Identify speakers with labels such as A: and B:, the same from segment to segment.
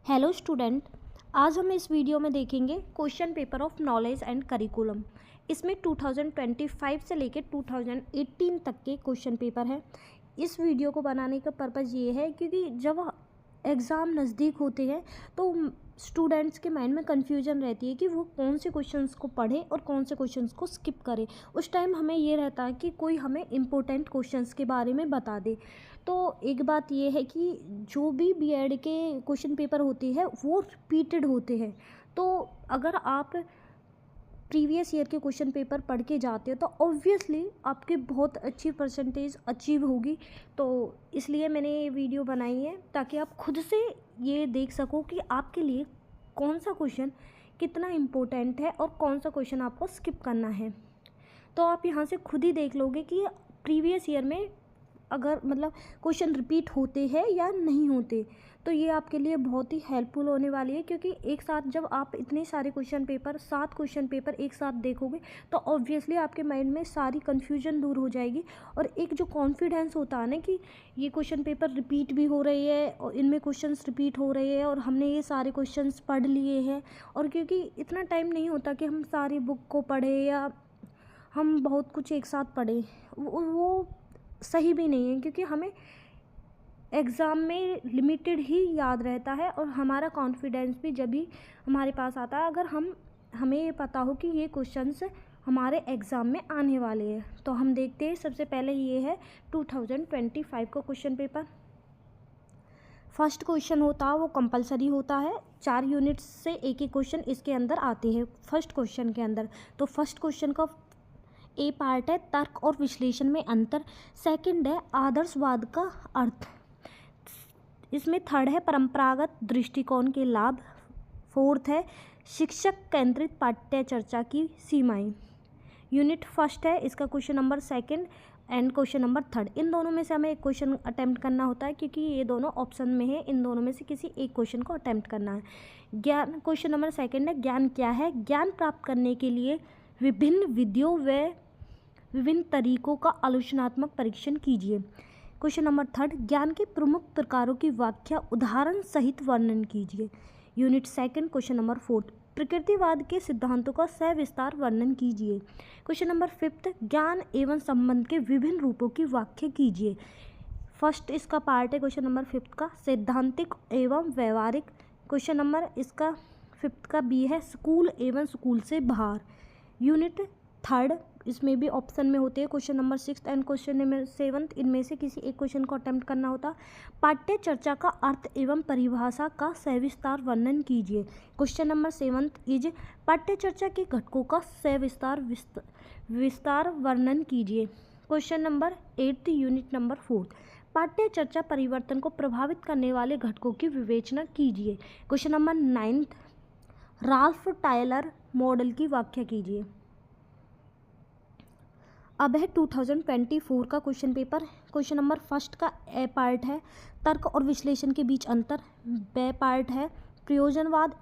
A: Hello student, आज हम इस वीडियो में देखेंगे question paper of knowledge and curriculum. इसमें 2025 से लेकर 2018 तक के क्वेश्चन पेपर है। इस वीडियो को बनाने का पर्पज़ ये है क्योंकि जब एग्ज़ाम नज़दीक होते हैं तो स्टूडेंट्स के माइंड में कन्फ्यूजन रहती है कि वो कौन से क्वेश्चंस को पढ़ें और कौन से क्वेश्चंस को स्किप करें। उस टाइम हमें ये रहता है कि कोई हमें इम्पोर्टेंट क्वेश्चंस के बारे में बता दे। तो एक बात ये है कि जो भी बीएड के क्वेश्चन पेपर होते हैं वो रिपीटेड होते हैं। तो अगर आप प्रीवियस ईयर के क्वेश्चन पेपर पढ़ के जाते हो तो ऑब्वियसली आपकी बहुत अच्छी परसेंटेज अचीव होगी। तो इसलिए मैंने ये वीडियो बनाई है ताकि आप खुद से ये देख सको कि आपके लिए कौन सा क्वेश्चन कितना इम्पोर्टेंट है और कौन सा क्वेश्चन आपको स्किप करना है। तो आप यहाँ से खुद ही देख लोगे कि प्रीवियस ईयर में अगर क्वेश्चन रिपीट होते हैं या नहीं होते। तो ये आपके लिए बहुत ही हेल्पफुल होने वाली है क्योंकि एक साथ जब आप इतने सारे क्वेश्चन पेपर 7 क्वेश्चन पेपर एक साथ देखोगे तो ऑब्वियसली आपके माइंड में सारी कन्फ्यूजन दूर हो जाएगी और एक जो कॉन्फिडेंस होता है ना कि ये क्वेश्चन पेपर रिपीट भी हो रही है और इनमें क्वेश्चंस रिपीट हो रहे हैं और हमने ये सारे क्वेश्चंस पढ़ लिए हैं। और क्योंकि इतना टाइम नहीं होता कि हम सारी बुक को पढ़ें या हम बहुत कुछ एक साथ पढ़ें, वो सही भी नहीं है क्योंकि हमें एग्ज़ाम में लिमिटेड ही याद रहता है और हमारा कॉन्फिडेंस भी जब भी हमारे पास आता है अगर हमें ये पता हो कि ये क्वेश्चंस हमारे एग्ज़ाम में आने वाले हैं। तो हम देखते हैं, सबसे पहले ये है 2025 का क्वेश्चन पेपर। फर्स्ट क्वेश्चन होता है वो कंपलसरी होता है, 4 यूनिट्स से एक ही क्वेश्चन इसके अंदर आते हैं फर्स्ट क्वेश्चन के अंदर। तो फर्स्ट क्वेश्चन का ए पार्ट है तर्क और विश्लेषण में अंतर, सेकंड है आदर्शवाद का अर्थ, इसमें थर्ड है परंपरागत दृष्टिकोण के लाभ, फोर्थ है शिक्षक केंद्रित पाठ्य चर्चा की सीमाएं। यूनिट फर्स्ट है, इसका question number second and question number third, इन दोनों में से हमें एक क्वेश्चन अटेम्प्ट करना होता है क्योंकि ये दोनों ऑप्शन में है, इन दोनों में से किसी एक क्वेश्चन को अटेम्प्ट करना है। ज्ञान, क्वेश्चन नंबर सेकंड है ज्ञान क्या है, ज्ञान प्राप्त करने के लिए विभिन्न विधियों व विभिन्न तरीकों का आलोचनात्मक परीक्षण कीजिए। क्वेश्चन नंबर थर्ड, ज्ञान के प्रमुख प्रकारों की व्याख्या उदाहरण सहित वर्णन कीजिए। Unit second, question number fourth, प्रकृतिवाद के सिद्धांतों का सविस्तार वर्णन कीजिए। क्वेश्चन नंबर फिफ्थ, ज्ञान एवं संबंध के विभिन्न रूपों की व्याख्या कीजिए। फर्स्ट इसका पार्ट है क्वेश्चन नंबर फिफ्थ का सैद्धांतिक एवं व्यवहारिक। क्वेश्चन नंबर इसका फिफ्थ का बी है स्कूल एवं स्कूल से बाहर। यूनिट थर्ड, इसमें भी ऑप्शन में होते हैं question number six and question number seventh, इनमें से किसी एक क्वेश्चन को अटेम्प्ट करना होता। पाठ्य चर्चा का अर्थ एवं परिभाषा का सविस्तार वर्णन कीजिए। क्वेश्चन नंबर सेवंथ इज पाठ्य चर्चा के घटकों का विस्तार वर्णन कीजिए। Question number eighth, unit number fourth, पाठ्य चर्चा परिवर्तन को प्रभावित करने वाले घटकों की विवेचना कीजिए। Question number ninth, Ralph Tyler model की व्याख्या कीजिए। अब है 2024 का question paper. Question number first का ए पार्ट है तर्क और विश्लेषण के बीच अंतर, बे पार्ट है प्रयोजनवाद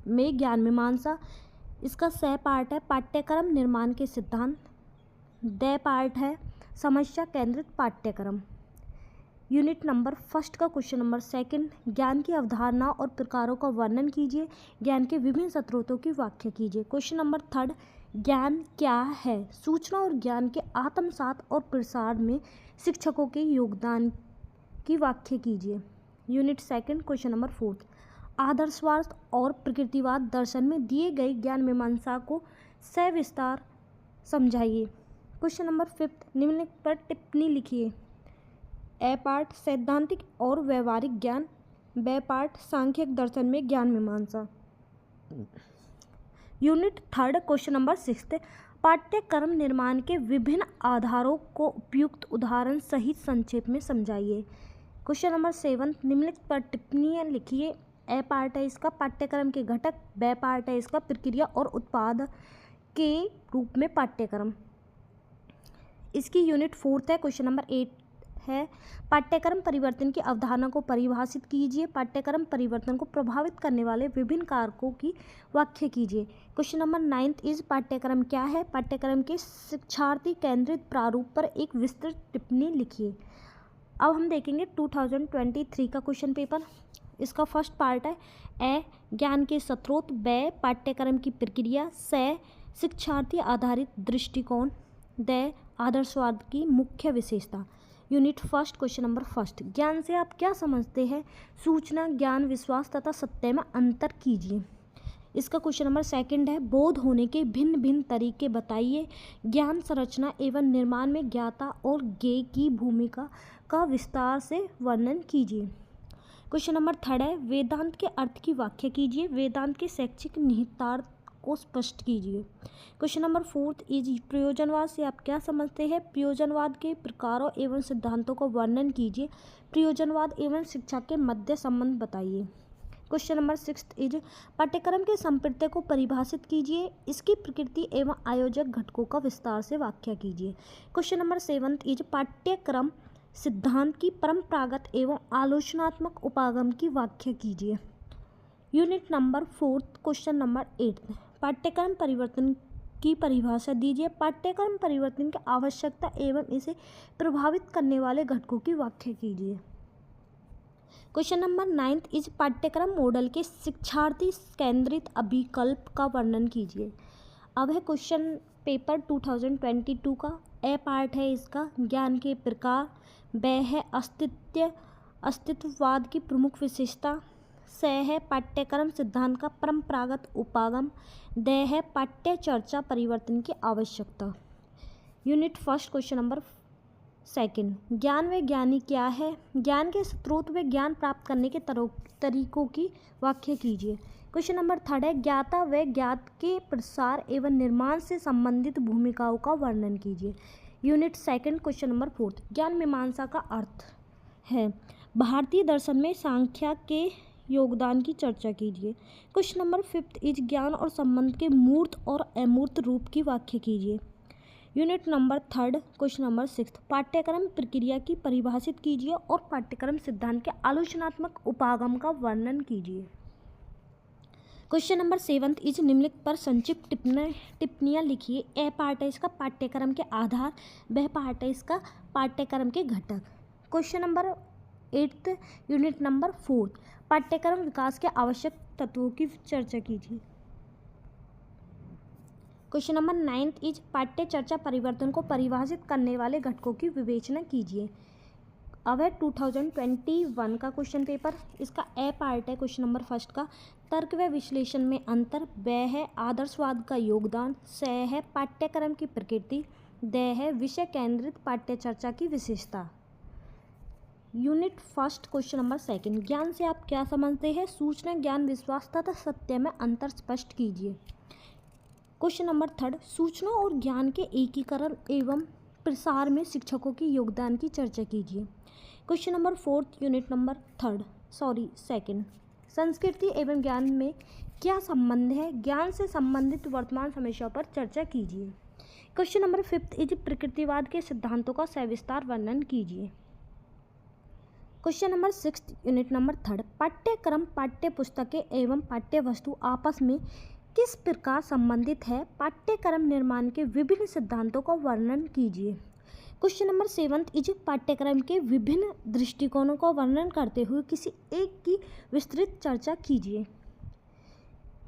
A: में ज्ञान मीमांसा, इसका से पार्ट है पाठ्यक्रम निर्माण के सिद्धांत, दे पार्ट है समस्या केंद्रित पाठ्यक्रम। यूनिट नंबर फर्स्ट का क्वेश्चन नंबर सेकंड, ज्ञान की अवधारणा और प्रकारों का वर्णन कीजिए, ज्ञान के विभिन्न स्रोतों की व्याख्या कीजिए। क्वेश्चन नंबर थर्ड, ज्ञान क्या है, सूचना और ज्ञान के आत्मसात और प्रसार में शिक्षकों के योगदान की व्याख्या कीजिए। Unit second, question number fourth, आदर्शवाद और प्रकृतिवाद दर्शन में दिए गए ज्ञान मीमांसा को सविस्तार समझाइए। क्वेश्चन नंबर फिफ्थ, निम्नलिखित पर टिप्पणी लिखिए। ए पार्ट सैद्धांतिक और व्यवहारिक ज्ञान, बे पार्ट सांख्यिक दर्शन में ज्ञान मीमांसा। Unit third, question number sixth, पाठ्यक्रम निर्माण के विभिन्न आधारों को उपयुक्त उदाहरण सहित संक्षेप में समझाइए। क्वेश्चन नंबर सेवंथ, निम्नलिखित पर टिप्पणियाँ लिखिए। ए पार्ट है इसका पाठ्यक्रम के घटक, बे पार्ट है इसका प्रक्रिया और उत्पाद के रूप में पाठ्यक्रम। इसकी यूनिट फोर्थ है, क्वेश्चन नंबर 8 है पाठ्यक्रम परिवर्तन की अवधारणा को परिभाषित कीजिए, पाठ्यक्रम परिवर्तन को प्रभावित करने वाले विभिन्न कारकों की व्याख्या कीजिए। क्वेश्चन नंबर 9 इज पाठ्यक्रम क्या है, पाठ्यक्रम के शिक्षार्थी केंद्रित प्रारूप पर एक विस्तृत टिप्पणी लिखिए। अब हम देखेंगे 2023 का क्वेश्चन पेपर। इसका फर्स्ट पार्ट है ए ज्ञान के स्रोत, ब पाठ्यक्रम की प्रक्रिया, स शिक्षार्थी आधारित दृष्टिकोण, द आदर्शवाद की मुख्य विशेषता। Unit first question number first, ज्ञान से आप क्या समझते हैं? सूचना, ज्ञान, विश्वास तथा सत्य में अंतर कीजिए। इसका क्वेश्चन नंबर सेकंड है बोध होने के भिन्न भिन्न तरीके बताइए। ज्ञान संरचना एवं निर्माण में ज्ञाता और ज्ञेय की भूमिका का विस्तार से वर्णन कीजिए। क्वेश्चन नंबर थर्ड है वेदांत के अर्थ की व्याख्या कीजिए। वेदांत के शैक्षिक निहितार्थ को स्पष्ट कीजिए। क्वेश्चन नंबर फोर्थ इज प्रयोजनवाद से आप क्या समझते हैं? प्रयोजनवाद के प्रकारों एवं सिद्धांतों का वर्णन कीजिए। प्रयोजनवाद एवं शिक्षा के मध्य संबंध बताइए। क्वेश्चन नंबर सिक्स्थ इज पाठ्यक्रम के संप्रदाय को परिभाषित कीजिए। इसकी प्रकृति एवं आयोजक घटकों का विस्तार से व्याख्या कीजिए। क्वेश्चन नंबर सेवंथ इज पाठ्यक्रम सिद्धांत की परंपरागत एवं आलोचनात्मक उपागम की व्याख्या कीजिए। Unit number fourth question number 8 पाठ्यक्रम परिवर्तन की परिभाषा दीजिए। पाठ्यक्रम परिवर्तन की आवश्यकता एवं इसे प्रभावित करने वाले घटकों की व्याख्या कीजिए। क्वेश्चन नंबर 9 इस पाठ्यक्रम मॉडल के शिक्षार्थी केंद्रित अभिकल्प का वर्णन कीजिए। अब है क्वेश्चन पेपर 2022 का ए पार्ट है इसका ज्ञान के प्रकार, ब है अस्तित्ववाद की प्रमुख विशेषता, स है पाठ्यक्रम सिद्धांत का परंपरागत उपागम, द है पाठ्य चर्चा परिवर्तन की आवश्यकता। Unit first question number second ज्ञान व ज्ञानी क्या है? ज्ञान के स्रोत व ज्ञान प्राप्त करने के तरीकों की व्याख्या कीजिए। क्वेश्चन नंबर थर्ड है ज्ञाता व ज्ञात के प्रसार एवं निर्माण से संबंधित भूमिकाओं का वर्णन कीजिए। Unit second question number fourth ज्ञान मीमांसा का अर्थ है। भारतीय दर्शन में सांख्य के योगदान की चर्चा कीजिए। क्वेश्चन नंबर फिफ्थ इज ज्ञान और संबंध के मूर्त और अमूर्त रूप की व्याख्या कीजिए। Unit number third question number sixth पाठ्यक्रम प्रक्रिया की परिभाषित कीजिए और पाठ्यक्रम सिद्धांत के आलोचनात्मक उपागम का वर्णन कीजिए। क्वेश्चन नंबर सेवंथ इज निम्नलिखित पर संक्षिप्त टिप्पणियाँ लिखिए। ए पार्ट है इसका पाठ्यक्रम के आधार, ब पार्ट है इसका पाठ्यक्रम के घटक। क्वेश्चन नंबर 8 यूनिट नंबर 4 पाठ्यक्रम विकास के आवश्यक तत्वों की चर्चा कीजिए। क्वेश्चन नंबर 9 इज पाठ्य चर्चा परिवर्तन को परिभाषित करने वाले घटकों की विवेचना कीजिए। अब है 2021 का क्वेश्चन पेपर, इसका ए पार्ट है क्वेश्चन नंबर फर्स्ट का तर्क व विश्लेषण में अंतर, ब है आदर्शवाद का योगदान, स है पाठ्यक्रम की प्रकृति, द है विषय केंद्रित पाठ्य चर्चा की विशेषता। Unit first question number second ज्ञान से आप क्या समझते हैं? सूचना, ज्ञान, विश्वास तथा सत्य में अंतर स्पष्ट कीजिए। क्वेश्चन नंबर थर्ड सूचना और ज्ञान के एकीकरण एवं प्रसार में शिक्षकों की योगदान की चर्चा कीजिए। Question number fourth unit number second संस्कृति एवं ज्ञान में क्या संबंध है? ज्ञान से संबंधित वर्तमान समस्याओं पर चर्चा कीजिए। क्वेश्चन नंबर फिफ्थ इज प्रकृतिवाद के सिद्धांतों का सविस्तार वर्णन कीजिए। क्वेश्चन नंबर 6 यूनिट नंबर 3 पाठ्यक्रम, पाठ्य पुस्तकें एवं पाठ्य वस्तु आपस में किस प्रकार संबंधित है? पाठ्यक्रम निर्माण के विभिन्न सिद्धांतों का वर्णन कीजिए। क्वेश्चन नंबर 7 इज पाठ्यक्रम के विभिन्न दृष्टिकोणों का वर्णन करते हुए किसी एक की विस्तृत चर्चा कीजिए।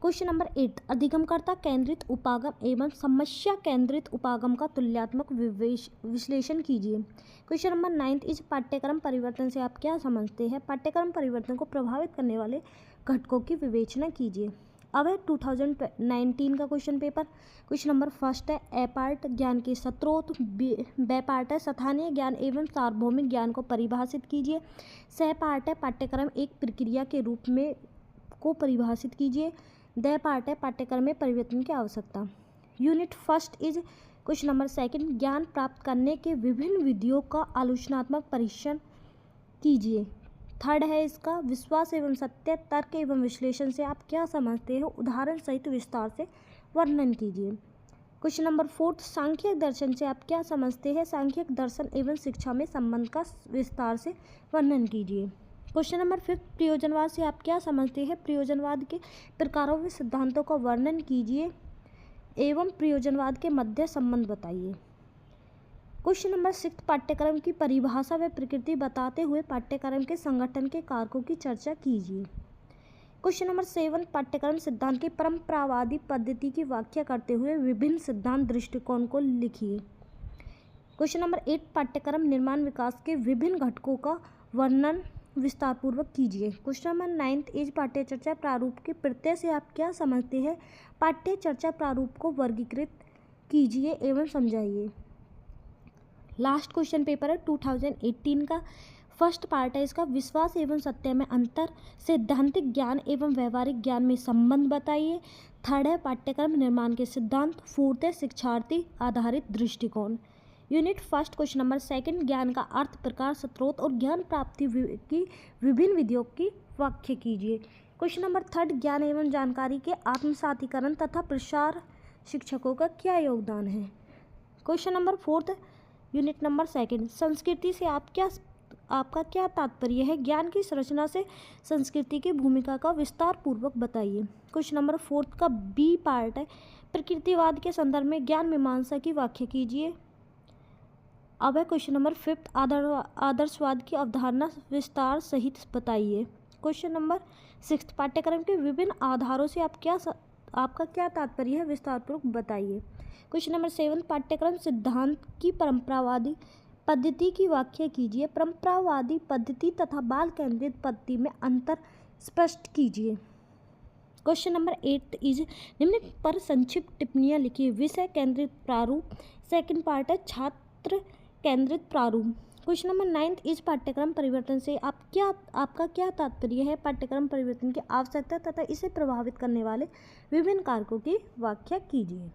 A: क्वेश्चन नंबर 8 अधिगमकर्ता केंद्रित उपागम एवं समस्या केंद्रित उपागम का तुलनात्मक विश्लेषण कीजिए। क्वेश्चन नंबर 9 इस पाठ्यक्रम परिवर्तन से आप क्या समझते हैं? पाठ्यक्रम परिवर्तन को प्रभावित करने वाले घटकों की विवेचना कीजिए। अब है 2019 का question paper, question number first है ए पार्ट ज्ञान के स्रोत, ब पार्ट है स्थानीय ज्ञान एवं सार्वभौमिक ज्ञान को परिभाषित कीजिए, स पार्ट है पाठ्यक्रम एक प्रक्रिया के रूप में को परिभाषित कीजिए, द पार्ट है पाठ्यक्रम में परिवर्तन की आवश्यकता। Unit first is question number second ज्ञान प्राप्त करने के विभिन्न विधियों का आलोचनात्मक परीक्षण कीजिए। थर्ड है इसका विश्वास एवं सत्य, तर्क एवं विश्लेषण से आप क्या समझते हो? उदाहरण सहित विस्तार से वर्णन कीजिए। क्वेश्चन नंबर फोर्थ सांख्यिक दर्शन से आप क्या समझते हैं? सांख्यिक दर्शन एवं शिक्षा में संबंध का विस्तार से वर्णन कीजिए। क्वेश्चन नंबर फिफ्थ प्रयोजनवाद से आप क्या समझते हैं? प्रयोजनवाद के प्रकारों व सिद्धांतों का वर्णन कीजिए एवं प्रयोजनवाद के मध्य संबंध बताइए। क्वेश्चन नंबर 6, पाठ्यक्रम की परिभाषा व प्रकृति बताते हुए पाठ्यक्रम के संगठन के कारकों की चर्चा कीजिए। क्वेश्चन नंबर 7, पाठ्यक्रम सिद्धांत की परंपरावादी पद्धति की व्याख्या करते हुए विभिन्न सिद्धांत दृष्टिकोण को लिखिए। क्वेश्चन नंबर 8, पाठ्यक्रम निर्माण विकास के विभिन्न घटकों का वर्णन विस्तारपूर्वक कीजिए। क्वेश्चन नंबर 9, इस पाठ्य चर्चा प्रारूप के प्रत्यय से आप क्या समझते हैं? पाठ्य चर्चा प्रारूप को वर्गीकृत कीजिए एवं समझाइए। लास्ट क्वेश्चन पेपर है 2018 का। फर्स्ट पार्ट है इसका, विश्वास एवं सत्य में अंतर, सैद्धांतिक ज्ञान एवं व्यवहारिक ज्ञान में संबंध बताइए। थर्ड है पाठ्यक्रम निर्माण के सिद्धांत। फोर्थ है शिक्षार्थी आधारित दृष्टिकोण। यूनिट फर्स्ट क्वेश्चन नंबर 2, ज्ञान का अर्थ, प्रकार, स्रोत और ज्ञान प्राप्ति की विभिन्न विधियों की व्याख्या कीजिए। क्वेश्चन नंबर 3, ज्ञान एवं जानकारी के आत्मसातीकरण तथा प्रसार शिक्षकों का क्या योगदान है। क्वेश्चन नंबर 4, यूनिट नंबर 2, संस्कृति से आपका क्या तात्पर्य है? ज्ञान की संरचना से संस्कृति की भूमिका का विस्तार पूर्वक बताइए। क्वेश्चन नंबर 4 का बी पार्ट है, प्रकृतिवाद के संदर्भ में ज्ञान मीमांसा की व्याख्या कीजिए। अब है क्वेश्चन नंबर 5, आदर्शवाद की अवधारणा विस्तार सहित बताइए। क्वेश्चन नंबर 6, पाठ्यक्रम के विभिन्न आधारों से आपका क्या तात्पर्य है? विस्तारपूर्वक बताइए। क्वेश्चन नंबर 7, पाठ्यक्रम सिद्धांत की परंपरावादी पद्धति की व्याख्या कीजिए। परंपरावादी पद्धति तथा बाल केंद्रित पद्धति में अंतर स्पष्ट कीजिए। क्वेश्चन नंबर 8 इज निम्न पर संक्षिप्त टिप्पणियां लिखिए। विषय केंद्रित प्रारूप, सेकंड पार्ट है छात्र केंद्रित प्रारूप। क्वेश्चन नंबर 9, इस पाठ्यक्रम परिवर्तन से आपका क्या तात्पर्य है? पाठ्यक्रम परिवर्तन की आवश्यकता तथा इसे प्रभावित करने वाले विभिन्न कारकों की व्याख्या कीजिए।